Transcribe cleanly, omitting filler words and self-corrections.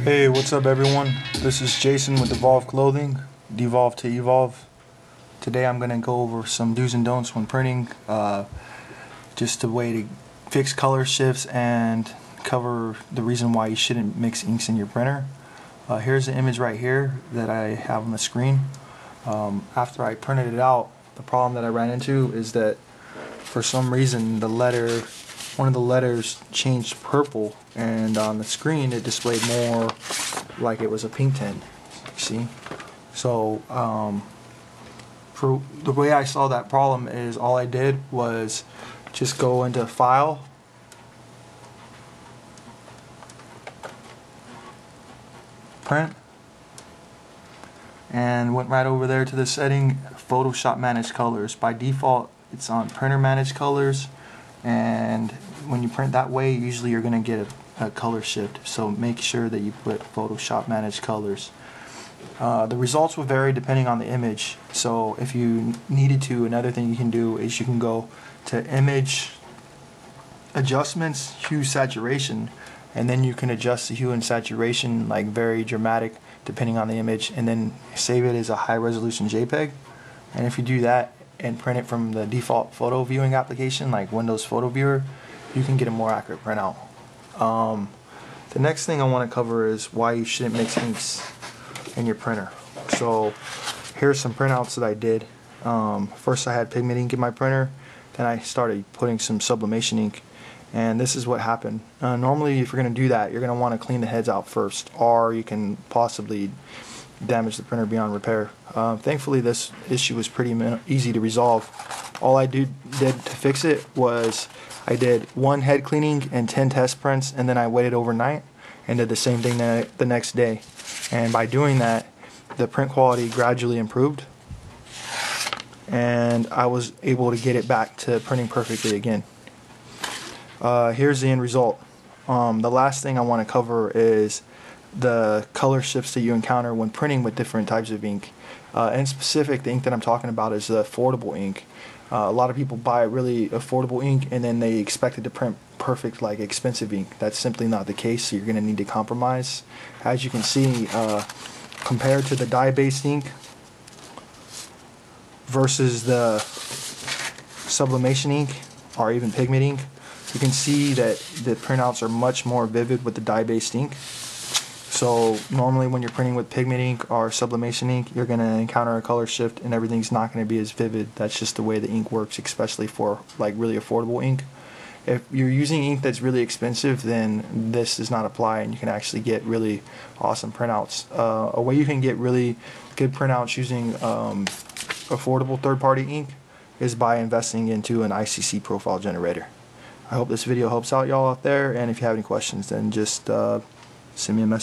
Hey, what's up everyone? This is Jason with Devolve Clothing, Devolve to Evolve. Today I'm going to go over some do's and don'ts when printing, just a way to fix color shifts and cover the reason why you shouldn't mix inks in your printer. Here's the image right here that I have on the screen. After I printed it out, the problem that I ran into is that for some reason one of the letters changed purple, and on the screen it displayed more like it was a pink tint. See? So for the way I saw that problem is all I did was just go into File, Print, and went right over there to the setting, Photoshop Manage Colors. By default it's on Printer Manage Colors, and when you print that way usually you're going to get a color shift, so make sure that you put Photoshop Manage Colors. The results will vary depending on the image, so if you needed to, another thing you can do is you can go to Image, Adjustments, Hue, Saturation, and then you can adjust the hue and saturation like very dramatic depending on the image, and then save it as a high resolution JPEG. And if you do that and print it from the default photo viewing application like Windows Photo Viewer, you can get a more accurate printout. The next thing I want to cover is why you shouldn't mix inks in your printer. So here's some printouts that I did. First I had pigment ink in my printer, then I started putting some sublimation ink, and this is what happened. Normally if you're going to do that, you're going to want to clean the heads out first, or you can possibly damage the printer beyond repair. Thankfully this issue was pretty easy to resolve. All I did to fix it was I did 1 head cleaning and 10 test prints, and then I waited overnight and did the same thing the next day. And by doing that, the print quality gradually improved, and I was able to get it back to printing perfectly again. Here's the end result. The last thing I want to cover is the color shifts that you encounter when printing with different types of ink. In specific, the ink that I'm talking about is the affordable ink. A lot of people buy really affordable ink and then they expect it to print perfect like expensive ink. That's simply not the case, so you're going to need to compromise. As you can see, compared to the dye-based ink versus the sublimation ink or even pigment ink, you can see that the printouts are much more vivid with the dye-based ink. So normally when you're printing with pigment ink or sublimation ink, you're going to encounter a color shift and everything's not going to be as vivid. That's just the way the ink works, especially for like really affordable ink. If you're using ink that's really expensive, then this does not apply, and you can actually get really awesome printouts. A way you can get really good printouts using affordable third-party ink is by investing into an ICC profile generator. I hope this video helps out y'all out there, and if you have any questions, then just send me a message.